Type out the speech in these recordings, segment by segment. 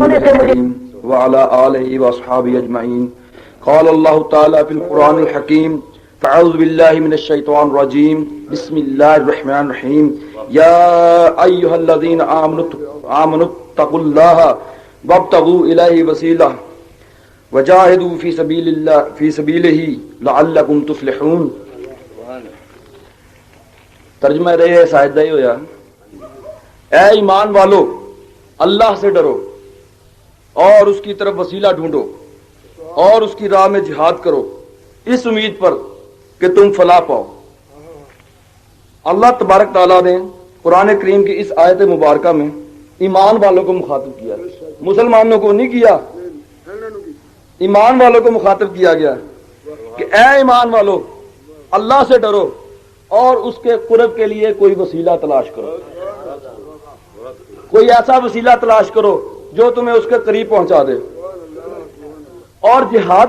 وعلى آله وأصحابه أجمعين. قال الله تعالى في القرآن الحكيم: فأعوذ بالله من الشيطان الرجيم. بسم الله الرحمن الرحيم. يا أيها الذين آمنوا اتقوا الله وابتغوا إليه وسيلة وجاهدوا في سبيله لعلكم تفلحون. ترجمہ رہے ساجدہ ہی ہویا: اے ایمان والو، اللہ سے ڈرو اور اس کی طرف وسیلہ ڈھونڈو اور اس کی راہ میں جہاد کرو اس امید پر کہ تم فلاح پاؤ. اللہ تبارک تعالیٰ نے قرآن کریم کی اس آیت مبارکہ میں ایمان والوں کو مخاطب کیا، مسلمانوں کو نہیں کیا، ایمان والوں کو مخاطب کیا گیا کہ اے ایمان والو، اللہ سے ڈرو اور اس کے قرب کے لیے کوئی وسیلہ تلاش کرو، کوئی ایسا وسیلہ تلاش کرو جو تمہیں اس کے قریب پہنچا دے، اور جہاد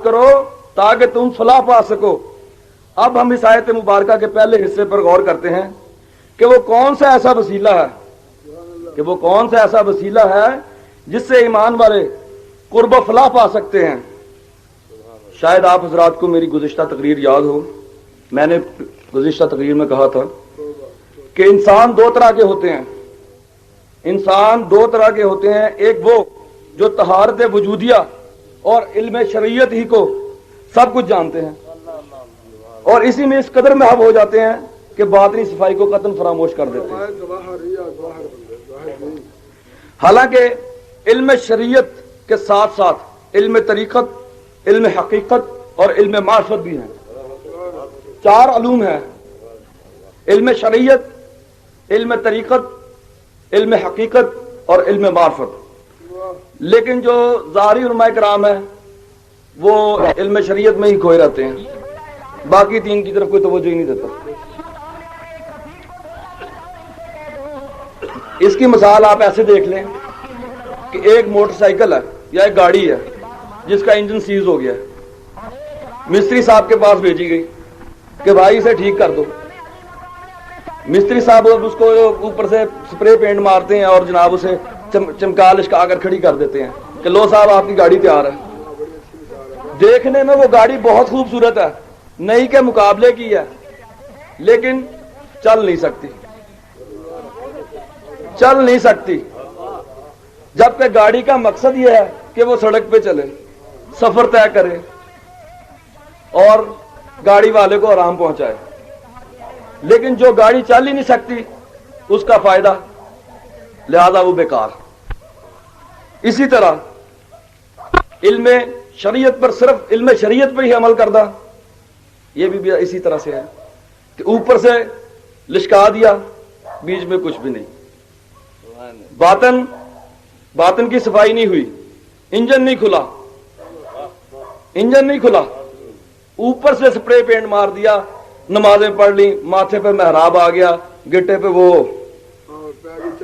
کرو تاکہ تم فلاح پا سکو. اب ہم اس آیت مبارکہ کے پہلے حصے پر غور کرتے ہیں کہ وہ کون سا ایسا وسیلہ ہے جس سے ایمان والے قرب و فلاح پا سکتے ہیں. شاید آپ حضرات کو میری گزشتہ تقریر یاد ہو. میں نے گزشتہ تقریر میں کہا تھا کہ انسان دو طرح کے ہوتے ہیں. ایک وہ جو طہارت وجودیہ اور علم شریعت ہی کو سب کچھ جانتے ہیں اور اسی میں اس قدر محو ہو جاتے ہیں کہ باطنی صفائی کو قطعاً فراموش کر دیتے ہیں. حالانکہ علم شریعت کے ساتھ ساتھ علم طریقت، علم حقیقت اور علم معرفت بھی ہیں. 4 علوم ہیں: علم شریعت، علم طریقت، علم حقیقت اور علم معرفت. لیکن جو ظاہری علماء کرام ہیں وہ علم شریعت میں ہی کھوئے رہتے ہیں، باقی 3 کی طرف کوئی توجہ ہی نہیں دیتا. اس کی مثال آپ ایسے دیکھ لیں کہ ایک موٹر سائیکل ہے یا ایک گاڑی ہے جس کا انجن سیز ہو گیا ہے. مستری صاحب کے پاس بھیجی گئی کہ بھائی اسے ٹھیک کر دو. مستری صاحب اس کو اوپر سے سپرے پینٹ مارتے ہیں اور جناب اسے چمکا لشکا کر کھڑی کر دیتے ہیں کہ لو صاحب آپ کی گاڑی تیار ہے. دیکھنے میں وہ گاڑی بہت خوبصورت ہے، نئی کے مقابلے کی ہے، لیکن چل نہیں سکتی جبکہ گاڑی کا مقصد یہ ہے کہ وہ سڑک پہ چلے، سفر طے کرے اور گاڑی والے کو آرام پہنچائے. لیکن جو گاڑی چل ہی نہیں سکتی اس کا فائدہ، لہذا وہ بیکار. اسی طرح علم شریعت پر صرف علم شریعت پر ہی عمل کردہ یہ بھی اسی طرح سے ہے کہ اوپر سے لشکا دیا، بیچ میں کچھ بھی نہیں. باطن کی صفائی نہیں ہوئی، انجن نہیں کھلا، اوپر سے سپرے پینٹ مار دیا، نمازیں پڑھ لی، ماتھے پہ محراب آ گیا، گٹے پہ وہ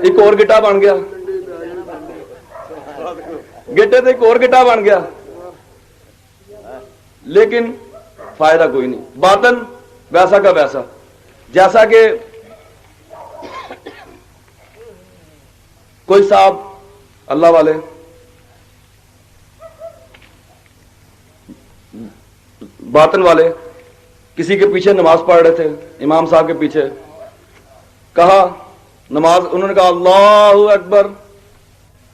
ایک اور گٹا بن گیا، گٹے پہ ایک اور گٹا بن گیا، لیکن فائدہ کوئی نہیں. باطن ویسا کا ویسا. جیسا کہ کوئی صاحب اللہ والے باطن والے کسی کے پیچھے نماز پڑھ رہے تھے، امام صاحب کے پیچھے کہا نماز، انہوں نے کہا اللہ اکبر،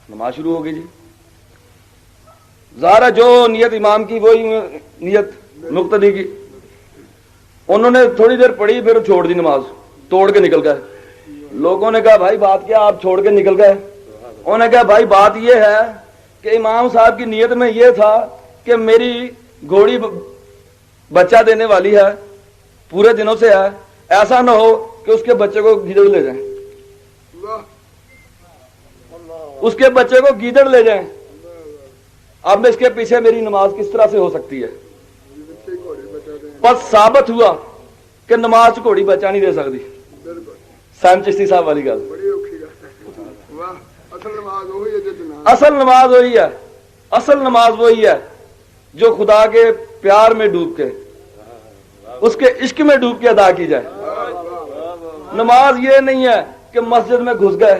نماز شروع ہو گئی. جی ظاہر جو نیت امام کی وہی نیت مقتدی کی. انہوں نے تھوڑی دیر پڑھی، پھر چھوڑ دی نماز، توڑ کے نکل گئے. لوگوں نے کہا بھائی بات کیا، آپ چھوڑ کے نکل گئے؟ انہوں نے کہا بھائی بات یہ ہے کہ امام صاحب کی نیت میں یہ تھا کہ میری گھوڑی بچہ دینے والی ہے، پورے دنوں سے ہے، ایسا نہ ہو کہ اس کے بچے کو گیدڑ لے جائیں، اس کے بچے کو گیدڑ لے جائیں. اب اس کے پیچھے میری نماز کس طرح سے ہو سکتی ہے؟ بس ثابت ہوا کہ نماز گھوڑی بچہ نہیں دے سکتی. سیم چشتی صاحب والی گل. اصل نماز وہی ہے جو خدا کے پیار میں ڈوب کے، اس کے عشق میں ڈوب کے ادا کی جائے. نماز یہ نہیں ہے کہ مسجد میں گھس گئے،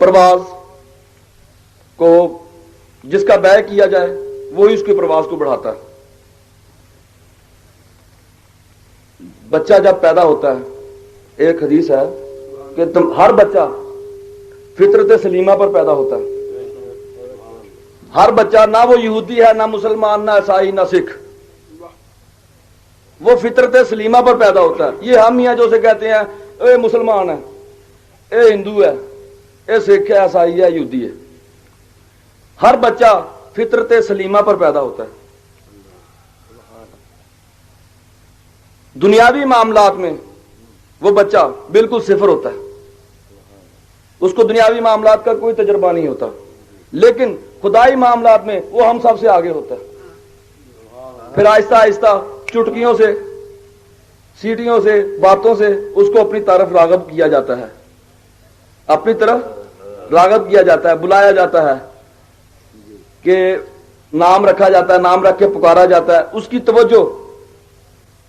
پرواز کو جس کا بیع کیا جائے وہی اس کی پرواز کو بڑھاتا ہے. بچہ جب پیدا ہوتا ہے، ایک حدیث ہے کہ ہر بچہ فطرت سلیمہ پر پیدا ہوتا ہے. ہر بچہ، نہ وہ یہودی ہے، نہ مسلمان، نہ عیسائی، نہ سکھ، وہ فطرت سلیمہ پر پیدا ہوتا ہے. یہ ہم ہی ہیں جو اسے کہتے ہیں اے مسلمان ہے، اے ہندو ہے، اے سکھ ہے، عیسائی ہے، یہودی ہے. ہر بچہ فطرت سلیمہ پر پیدا ہوتا ہے. دنیاوی معاملات میں وہ بچہ بالکل صفر ہوتا ہے، اس کو دنیاوی معاملات کا کوئی تجربہ نہیں ہوتا، لیکن خدائی معاملات میں وہ ہم سب سے آگے ہوتا ہے. پھر آہستہ آہستہ چٹکیوں سے، سیٹیوں سے، باتوں سے اس کو اپنی طرف راغب کیا جاتا ہے، اپنی طرف راغب کیا جاتا ہے، بلایا جاتا ہے کہ نام رکھا جاتا ہے، نام رکھ کے پکارا جاتا ہے. اس کی توجہ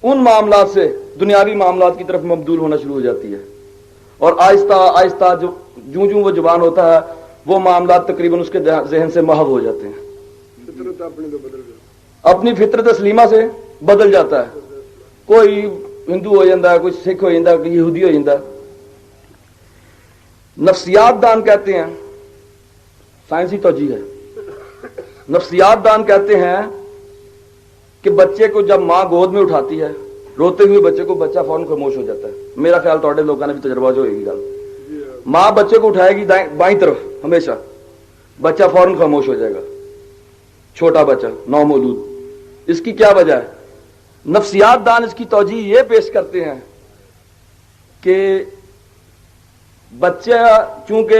ان معاملات سے دنیاوی معاملات کی طرف مبدول ہونا شروع ہو جاتی ہے، اور آہستہ آہستہ جوں جوں وہ جوان ہوتا ہے وہ معاملات تقریباً اس کے ذہن سے محو ہو جاتے ہیں، اپنی فطرت سلیمہ سے بدل جاتا ہے. کوئی ہندو ہو جاتا ہے، کوئی سکھ ہو جاتا ہے، کوئی یہودی ہو جاتا ہے. نفسیات دان کہتے ہیں، سائنسی توجیہ ہے، نفسیات دان کہتے ہیں کہ بچے کو جب ماں گود میں اٹھاتی ہے، روتے ہوئے بچے کو، بچہ فوراً خاموش ہو جاتا ہے. میرا خیال تھوڑے لوگوں نے بھی تجربہ جو ہوئے گی گل، ماں بچے کو اٹھائے گی بائیں طرف ہمیشہ، بچہ فوراً خاموش ہو جائے گا، چھوٹا بچہ نومولود. اس کی کیا وجہ ہے؟ نفسیات دان اس کی توجیہ یہ پیش کرتے ہیں کہ بچہ چونکہ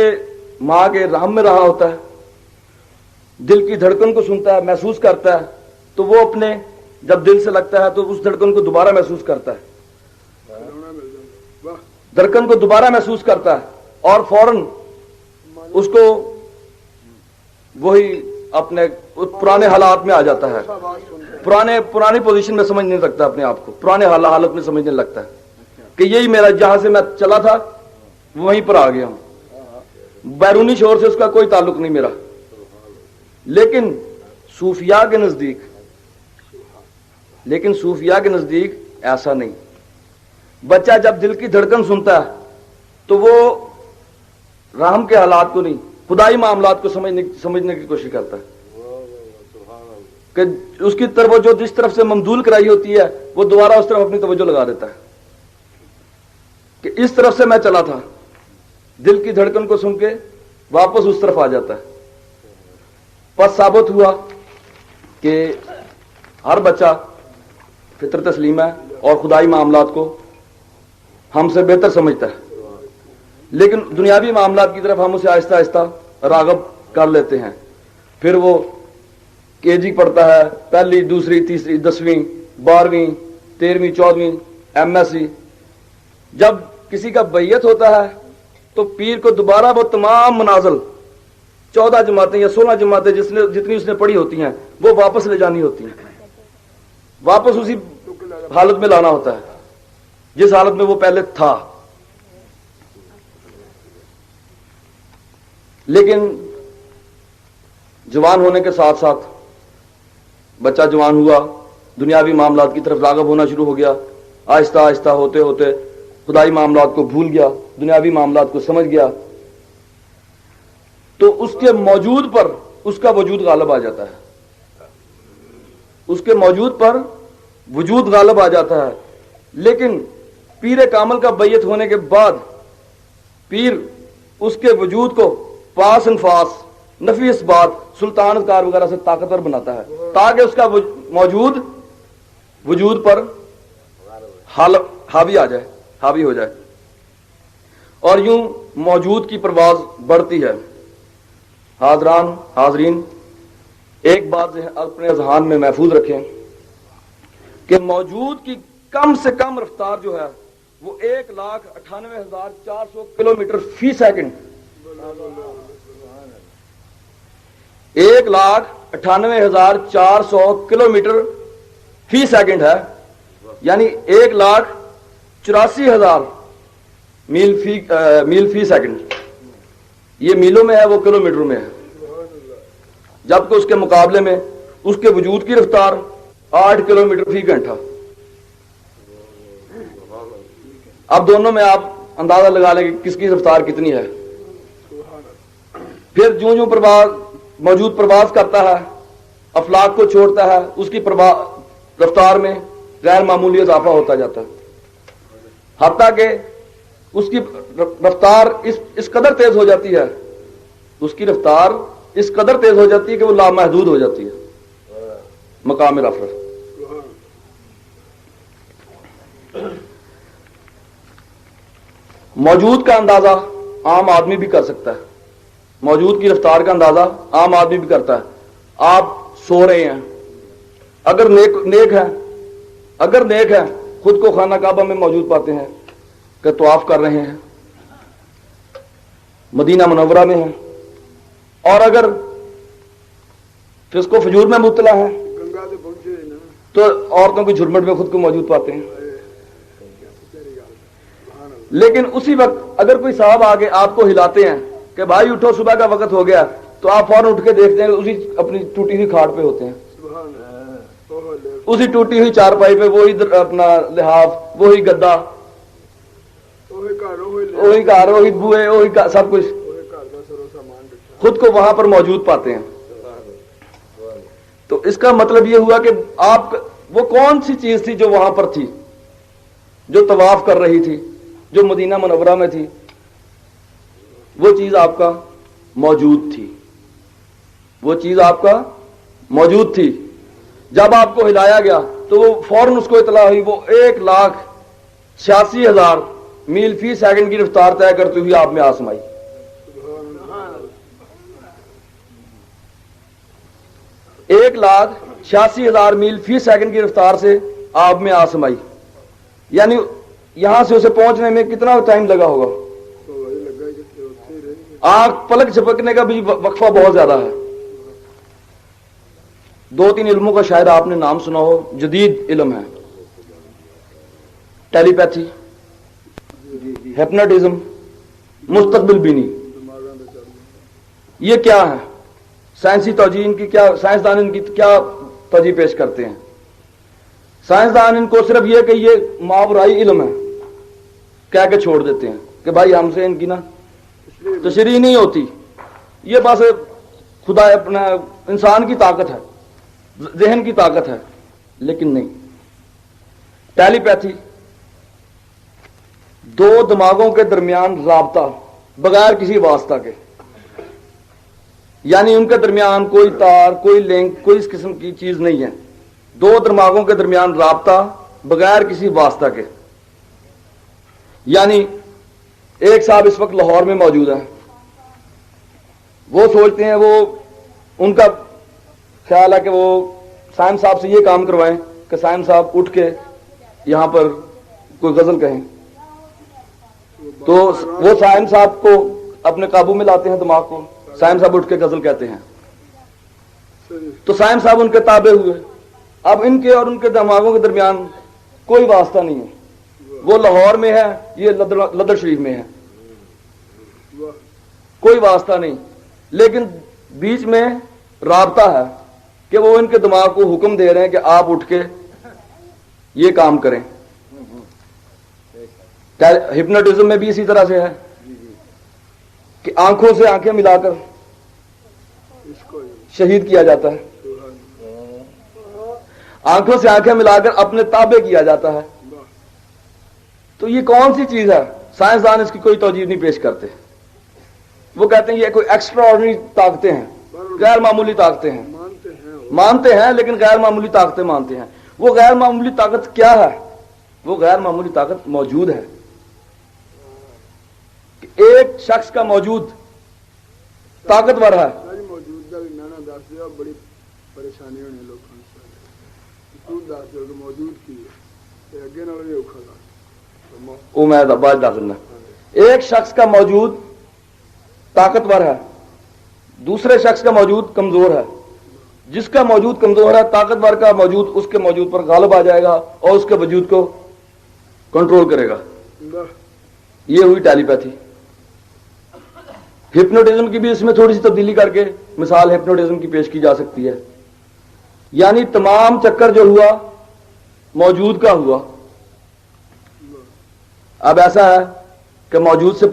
ماں کے رحم میں رہا ہوتا ہے، دل کی دھڑکن کو سنتا ہے، محسوس کرتا ہے، تو وہ اپنے جب دل سے لگتا ہے تو اس دھڑکن کو دوبارہ محسوس کرتا ہے، دھڑکن کو دوبارہ محسوس کرتا ہے، اور فوراً اس کو وہی اپنے پرانے حالات میں آ جاتا ہے، پرانی پوزیشن میں سمجھنے لگتا ہے، اپنے آپ کو پرانے حالت میں سمجھنے لگتا ہے کہ یہی میرا، جہاں سے میں چلا تھا وہیں پر آ گیا ہوں، بیرونی شور سے اس کا کوئی تعلق نہیں میرا. لیکن صوفیاء کے نزدیک ایسا نہیں. بچہ جب دل کی دھڑکن سنتا ہے تو وہ رحم کے حالات کو نہیں، خدائی معاملات کو سمجھنے کی کوشش کرتا ہے کہ اس کی توجہ جس طرف سے ممدول کرائی ہوتی ہے وہ دوبارہ اس طرف اپنی توجہ لگا دیتا ہے کہ اس طرف سے میں چلا تھا، دل کی دھڑکن کو سن کے واپس اس طرف آ جاتا ہے. پس ثابت ہوا کہ ہر بچہ فطرت سلیمہ ہے اور خدائی معاملات کو ہم سے بہتر سمجھتا ہے، لیکن دنیاوی معاملات کی طرف ہم اسے آہستہ آہستہ راغب کر لیتے ہیں. پھر وہ کے جی پڑھتا ہے، پہلی، دوسری، تیسری، 10ویں، 12ویں، 13ویں، 14ویں، MSc. جب کسی کا بیعت ہوتا ہے تو پیر کو دوبارہ وہ تمام منازل 14 جماعتیں یا 16 جماعتیں جتنی اس نے پڑھی ہوتی ہیں وہ واپس لے جانی ہوتی ہیں، واپس اسی حالت میں لانا ہوتا ہے جس حالت میں وہ پہلے تھا. لیکن جوان ہونے کے ساتھ ساتھ بچہ جوان ہوا، دنیاوی معاملات کی طرف راغب ہونا شروع ہو گیا، آہستہ آہستہ ہوتے ہوتے خدائی معاملات کو بھول گیا، دنیاوی معاملات کو سمجھ گیا، تو اس کے موجود پر اس کا وجود غالب آ جاتا ہے، اس کے موجود پر وجود غالب آ جاتا ہے. لیکن پیر کامل کا بیعت ہونے کے بعد پیر اس کے وجود کو پاس انفاس، نفی اثبات، سلطان اذکار وغیرہ سے طاقتور بناتا ہے تاکہ اس کا وجود پر حاوی آ جائے، حاوی ہو جائے، اور یوں موجود کی پرواز بڑھتی ہے. حاضرین، ایک بات اپنے اذہان میں محفوظ رکھیں کہ موجود کی کم سے کم رفتار جو ہے وہ 1,98,400 کلومیٹر فی سیکنڈ، 1,98,400 کلومیٹر فی سیکنڈ ہے، یعنی 1,84,000 میل فی سیکنڈ. یہ میلوں میں ہے، وہ کلومیٹر میں ہے، جبکہ اس کے مقابلے میں اس کے وجود کی رفتار 8 کلومیٹر فی گھنٹہ۔ اب دونوں میں آپ اندازہ لگا لیں کہ کس کی رفتار کتنی ہے۔ پھر جوں جوں موجود پرواز کرتا ہے، افلاک کو چھوڑتا ہے، اس کی رفتار میں غیر معمولی اضافہ ہوتا جاتا ہے، حتیٰ کہ اس کی رفتار اس قدر تیز ہو جاتی ہے، اس کی رفتار اس قدر تیز ہو جاتی ہے کہ وہ لامحدود ہو جاتی ہے مقام رفع۔ موجود کا اندازہ عام آدمی بھی کر سکتا ہے، موجود کی رفتار کا اندازہ عام آدمی بھی کرتا ہے۔ آپ سو رہے ہیں، اگر نیک ہے خود کو خانہ کعبہ میں موجود پاتے ہیں کہ طواف کر رہے ہیں، مدینہ منورہ میں ہیں، اور اگر فسق و فجور میں مبتلا ہے تو عورتوں کی جھرمٹ میں خود کو موجود پاتے ہیں۔ لیکن اسی وقت اگر کوئی صاحب آگے آپ کو ہلاتے ہیں کہ بھائی اٹھو صبح کا وقت ہو گیا، تو آپ فوراً اٹھ کے دیکھتے ہیں اسی اپنی ٹوٹی ہوئی کھاٹ پہ ہوتے ہیں، اسی ٹوٹی ہوئی چارپائی پہ، وہی اپنا لحاف، وہی گدا، وہی گھر، وہی بوئے، وہی سب کچھ، خود کو وہاں پر موجود پاتے ہیں۔ تو اس کا مطلب یہ ہوا کہ آپ وہ کون سی چیز تھی جو وہاں پر تھی، جو طواف کر رہی تھی، جو مدینہ منورہ میں تھی، وہ چیز آپ کا موجود تھی، وہ چیز آپ کا موجود تھی۔ جب آپ کو ہلایا گیا تو وہ فوراً اس کو اطلاع ہوئی، وہ 1,86,000 میل فی سیکنڈ کی رفتار طے کرتی ہوئی آپ میں آسمائی۔ 1,86,000 میل فی سیکنڈ کی رفتار سے آپ میں آسمائی، یعنی یہاں سے اسے پہنچنے میں کتنا ٹائم لگا ہوگا؟ آنکھ پلک جھپکنے کا بھی وقفہ بہت زیادہ ہے۔ 2-3 علموں کا شاید آپ نے نام سنا ہو، جدید علم ہے، ٹیلی پیتھی، ہیپناٹزم، مستقبل بینی۔ یہ کیا ہے؟ سائنسی توجیہ ان کی کیا، سائنسدان ان کی کیا توجیہ پیش کرتے ہیں؟ سائنسدان ان کو صرف یہ کہ یہ ماورائی علم ہے کہہ کے چھوڑ دیتے ہیں کہ بھائی ہم سے ان کی نا تشریح نہیں ہوتی، یہ بس خدا اپنا انسان کی طاقت ہے، ذہن کی طاقت ہے، لیکن نہیں۔ ٹیلی پیتھی دو دماغوں کے درمیان رابطہ بغیر کسی واسطہ کے، یعنی ان کے درمیان کوئی تار، کوئی لنک، کوئی اس قسم کی چیز نہیں ہے، دو دماغوں کے درمیان رابطہ بغیر کسی واسطہ کے۔ یعنی ایک صاحب اس وقت لاہور میں موجود ہیں، وہ سوچتے ہیں، وہ ان کا خیال ہے کہ وہ سائم صاحب سے یہ کام کروائیں کہ سائم صاحب اٹھ کے یہاں پر کوئی غزل کہیں، تو وہ سائم صاحب کو اپنے قابو میں لاتے ہیں دماغ کو، سائم صاحب اٹھ کے غزل کہتے ہیں، تو سائم صاحب ان کے تابع ہوئے۔ اب ان کے اور ان کے دماغوں کے درمیان کوئی واسطہ نہیں ہے، وہ لاہور میں ہے، یہ لدر شریف میں ہے، کوئی واسطہ نہیں، لیکن بیچ میں رابطہ ہے کہ وہ ان کے دماغ کو حکم دے رہے ہیں کہ آپ اٹھ کے یہ کام کریں۔ ہپنوٹزم میں بھی اسی طرح سے ہے کہ آنکھوں سے آنکھیں ملا کر شہید کیا جاتا ہے، آنکھوں سے آنکھیں ملا کر اپنے تابع کیا جاتا ہے۔ تو یہ کون سی چیز ہے؟ سائنسدان اس کی کوئی توجیہ نہیں پیش کرتے، وہ کہتے ہیں یہ کوئی ایکسٹرا آرڈنری طاقتیں ہیں، غیر معمولی طاقتیں ہیں، مانتے ہیں لیکن غیر معمولی طاقتیں مانتے ہیں۔ وہ غیر معمولی طاقت کیا ہے؟ وہ غیر معمولی طاقت موجود ہے کہ ایک شخص کا موجود طاقتور ہے۔ ایک شخص کا موجود طاقتور ہے، دوسرے شخص کا موجود کمزور ہے، جس کا موجود کمزور ہے طاقتور کا موجود اس کے موجود پر غالب آ جائے گا اور اس کے وجود کو کنٹرول کرے گا۔ یہ ہوئی ٹیلی پیتھی۔ ہپنوٹزم کی بھی اس میں تھوڑی سی تبدیلی کر کے مثال ہپنوٹزم کی پیش کی جا سکتی ہے. یعنی تمام چکر جو ہوا موجود کا ہوا. اب ایسا ہے کہ موجود سے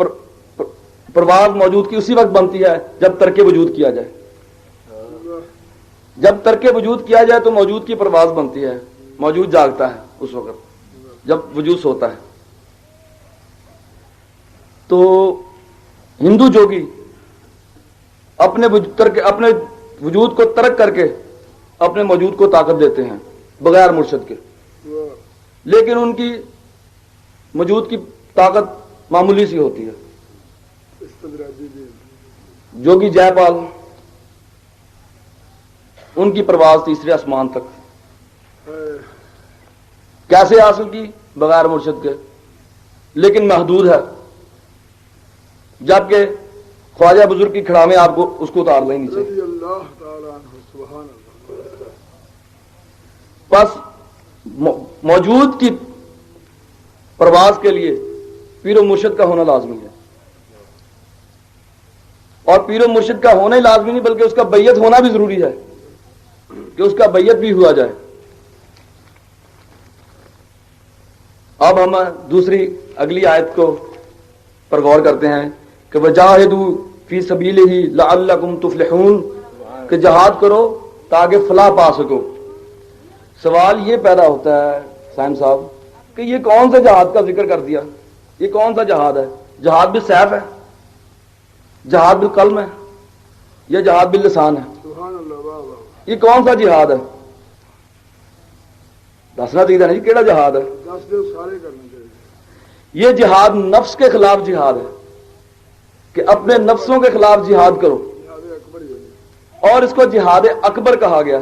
پرواز موجود کی اسی وقت بنتی ہے جب ترک وجود کیا جائے. جب ترک وجود کیا جائے تو موجود کی پرواز بنتی ہے. موجود جاگتا ہے اس وقت جب وجود سوتا ہے. تو ہندو جوگی اپنے وجود کو ترک کر کے اپنے موجود کو طاقت دیتے ہیں بغیر مرشد کے. لیکن ان کی موجود کی طاقت معمولی سی ہوتی ہے. جوگی جے پال ان کی پرواز تیسرے آسمان تک کیسے حاصل کی؟ بغیر مرشد کے، لیکن محدود ہے. جبکہ خواجہ بزرگ کی کھڑا میں آپ کو اس کو اتار لیں نیچے. بس موجود کی پرواز کے لیے پیر و مرشد کا ہونا لازمی ہے. اور پیر و مرشد کا ہونا ہی لازمی نہیں بلکہ اس کا بیعت ہونا بھی ضروری ہے کہ اس کا بیعت بھی ہوا جائے. اب ہم دوسری اگلی آیت کو پر غور کرتے ہیں کہ وجاہدوا فی سبیلہ لعلکم تفلحون، کہ جہاد کرو تاکہ فلاح پا سکو. سوال یہ پیدا ہوتا ہے سائم صاحب کہ یہ کون سے جہاد کا ذکر کر دیا؟ یہ کون سا جہاد ہے؟ جہاد بالسیف ہے، جہاد بالقلم ہے، یا جہاد باللسان ہے؟ یہ کون سا جہاد ہے؟ دسنا چاہیے نہیں کیڑا جہاد ہے. یہ جہاد نفس کے خلاف جہاد ہے کہ اپنے نفسوں کے خلاف جہاد کرو، اور اس کو جہاد اکبر کہا گیا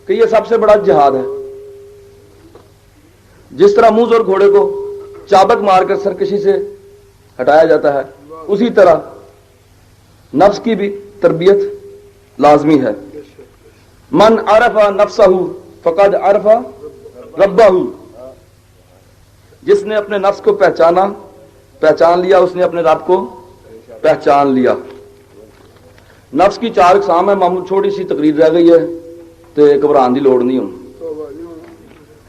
کہ یہ سب سے بڑا جہاد ہے. جس طرح موز اور گھوڑے کو چابک مار کر سرکشی سے ہٹایا جاتا ہے، اسی طرح نفس کی بھی تربیت لازمی ہے. من عرف نفسہ فقد عرف ربہ، جس نے اپنے نفس کو پہچان لیا اس نے اپنے رب کو پہچان لیا. نفس کی 4 اقسام ہے. معمول چھوٹی سی تقریر رہ گئی ہے تو گھبران کی لوڑ نہیں ہوں.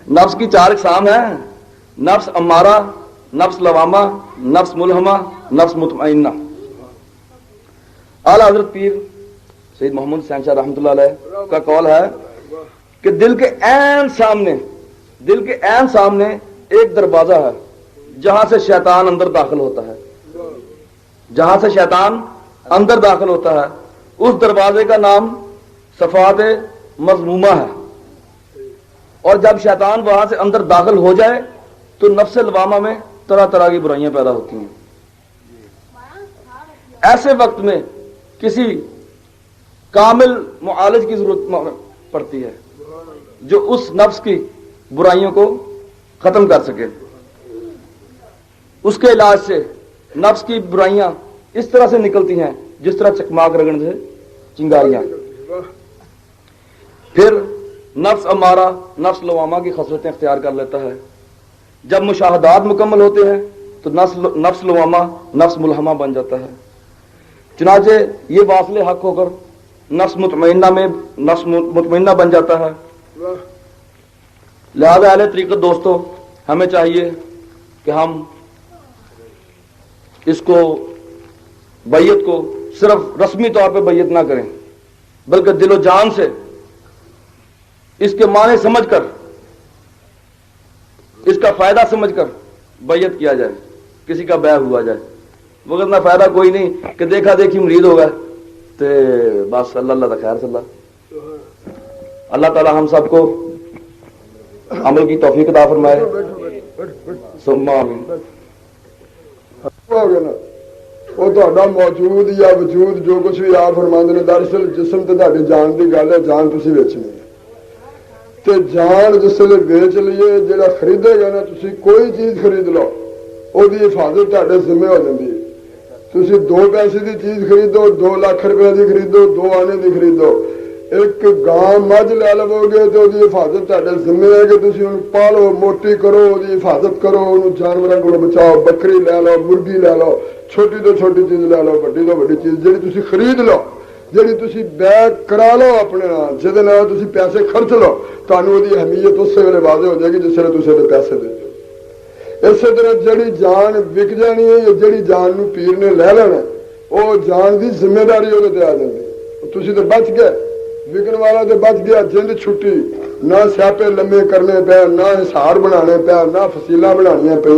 نفس کی 4 اقسام ہیں: نفس امارہ، نفس لوامہ، نفس ملہمہ، نفس مطمئنہ. اعلیٰ حضرت پیر سید محمد حسین شاہ رحمۃ اللہ علیہ کا قول ہے کہ دل کے عین سامنے ایک دروازہ ہے جہاں سے شیطان اندر داخل ہوتا ہے. جہاں سے شیطان اندر داخل ہوتا ہے اس دروازے کا نام صفات مذمومہ ہے. اور جب شیطان وہاں سے اندر داخل ہو جائے تو نفس لوامہ میں طرح طرح کی برائیاں پیدا ہوتی ہیں. ایسے وقت میں کسی کامل معالج کی ضرورت پڑتی ہے جو اس نفس کی برائیوں کو ختم کر سکے. اس کے علاج سے نفس کی برائیاں اس طرح سے نکلتی ہیں جس طرح چکماک رگڑنے سے چنگاریاں. پھر نفس امارہ نفس لوامہ کی خصلتیں اختیار کر لیتا ہے. جب مشاہدات مکمل ہوتے ہیں تو نفس لوامہ نفس ملہمہ بن جاتا ہے. چنانچہ یہ واصل حق ہو کر نفس مطمئنہ بن جاتا ہے. لہذا اہل طریقت دوستو، ہمیں چاہیے کہ ہم اس کو بیعت کو صرف رسمی طور پہ بیعت نہ کریں بلکہ دل و جان سے اس کے معنی سمجھ کر، اس کا فائدہ سمجھ کر بیعت کیا جائے، کسی کا بیع ہوا جائے. وگرنہ فائدہ کوئی نہیں کہ دیکھا دیکھی مرید ہوگا تو بس اللہ اللہ خیر صلی اللہ. اللہ تعالی ہم سب کو عمل کی توفیق عطا فرمائے. ثم آمین. وہ تہاڈا موجود یا وجود جو کچھ بھی آپ فرماندے نے دراصل جسم تے تہاڈی جان دی گل ہے. جان تسی ویچنی ہے تے جان جس ویلے ویچ لئیے جڑا خریدے گا نا، تسی کوئی چیز خرید لو وہ دی حفاظت تہاڈے ذمہ ہو جاندی ہے. تسی 2 پیسے دی چیز خریدو، 2 لاکھ روپے دی خریدو، 2 آنے دی خریدو، ایک گاں مجھ لے لو گے تو وہ حفاظت تھوڑے ذمہ ہے کہ تھی انہوں پالو موٹی کرو وہ حفاظت کرو انہوں جانوروں کو بچاؤ بکری لے لو مرغی لے لو چھوٹی تو چھوٹی چیز لے لو وڈی تو وڈی چیز جی تھی خرید لو جی تھی بیگ کرا لو اپنے جہد تھی پیسے خرچ لو تمہیں وہ اہمیت اسی ویلے واضح ہو جائے گی جس ویلے تھی پیسے دے دو اسی طرح جہی جان وک جانی ہے یا جہی جان نو پیر نے لے لینا وہ جان کی ذمہ داری وہ آ جاتی تھی تو بچ گئے وکن والا تو بچ گیا جند چھٹی نہ سیاپے لمے کرنے پے نہ ہسار بنا پیا نہ فصیلیں بنایا پہ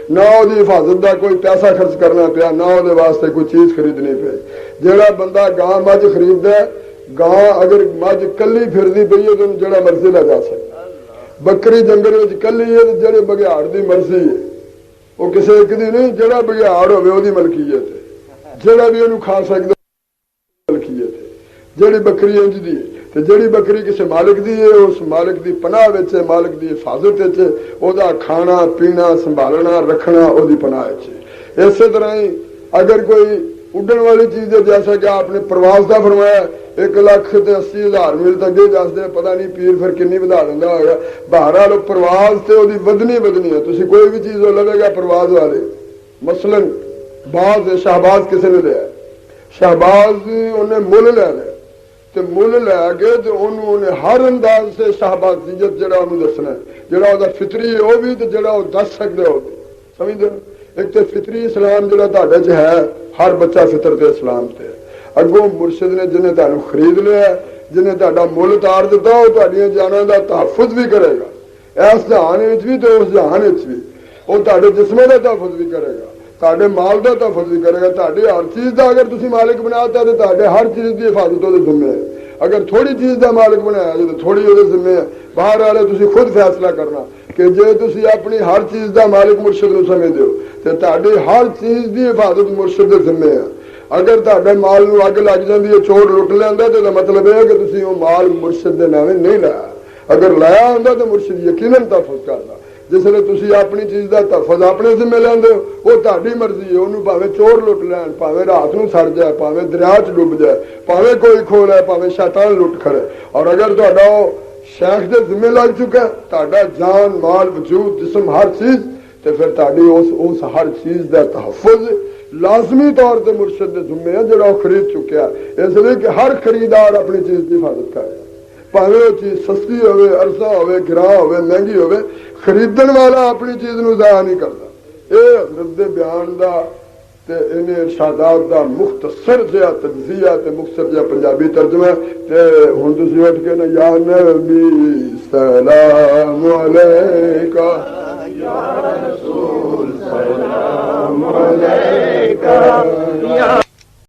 نہ وہ حفاظت کا کوئی پیسہ خرچ کرنا پیا نہ وہ واسطے کوئی چیز خریدنی پی جہاں بندہ گاں مجھ خرید ہے گاں اگر مجھ کلی پھرتی پی ہے تو جہاں مرضی لے جا سکتا بکری جنگل کلی ہے تو جہے بگیاڑ کی مرضی ہے وہ کسی ایک دی نہیں جہاں بگیاڑ ہوے وہ ملکیت ہے جہاں بھی انہوں کھا سکتا ملکیت ہے جہی بکری انج دی ہے جہی بکری کسی مالک دی ہے اس مالک دی پناہ ہے مالک دی حفاظت وہ کھانا پینا سنبھالنا رکھنا وہ پناہ ہے اسی طرح ہی اگر کوئی اڈن والی چیز ہے جیسا کہ آپ نے پرواز کا فرمایا 1,80,000 میل تک دستے پتہ نہیں پیر پھر کنی ودا دینا ہوگا بہرحال پرواز سے وہ ودنی ہے تھی کوئی بھی چیز وہ لگے گا پرواز والے مثلا باز شہباز کسی نے لیا شہباز انہیں مل لے لیا تو مل لے کے تو انہیں ہر انداز سے شہبازیت جڑا انہوں دسنا ہے جڑا وہ فطری ہے وہ بھی تو جڑا وہ دس سکتا وہ بھی سمجھ دو ایک تو فطری اسلام جڑا تھوڑے چ ہے ہر بچہ فطرت اسلام سے اگوں مرشد نے جنہیں تمہیں خرید لیا جنہیں تا مل تار دیتا وہ تھوڑی جانوں کا تحفظ بھی کرے گا اس جہان بھی تو اس جہان بھی وہ تے جسموں کا تحفظ بھی کرے گا تے مال کا تحفظ بھی کرے گا تے ہر چیز کا اگر تھی مالک بناتا تو تے ہر چیز کی حفاظت وہ ذمہ ہے اگر تھوڑی چیز کا مالک بنایا جی تو تھوڑی وہ ذمہ ہے باہر والے تھی خود فیصلہ کرنا کہ جی تھی اپنی ہر چیز کا مالک مرشد نو سمجھ دو تو تاری ہر چیز کی حفاظت مرشد کے ذمہ ہے اگر تے مال نو اگ لگ جاتی ہے چور لٹ لینا تو مطلب یہ کہ تھی وہ مال مرشد کے نام نہیں لایا اگر لایا ہوں تو مرشد یقیناً تحفظ کرتا جس نے تھی اپنی چیز کا تحفظ اپنے ذمہ لیندے وہ تاری مرضی ہے انہوں پاوے چور لٹ لین پاوے رات نو سڑ جائے پاوے دریا چ ڈب جائے پاوے کوئی کھو لے پاوے شیطان لٹ کھڑے اور اگر تا شیخ کے ذمہ لگ چکا ہے تا جان مال وجود جسم ہر چیز تو پھر تاری اس ہر چیز کا تحفظ لازمی طور سے مرشد کے ذمہ ہے جڑا وہ خرید چکا ہے اس لیے کہ ہر خریدار اپنی چیز کی حفاظت کرے پاوے وہ چیز سستی ہوے عرصہ ہوے گراں ہوے مہنگی ہوے خریدن والا اپنی چیز نو ضائع نہیں کرتا یہ حضرت دے بیان دا تے ان ارشادات دا مختصر جہا تجزیہ تے مختصر جہا پنجابی ترجمہ تے ہن تسی اٹھ کے نا یا نبی سلام علیکہ یا رسول سلام علیکہ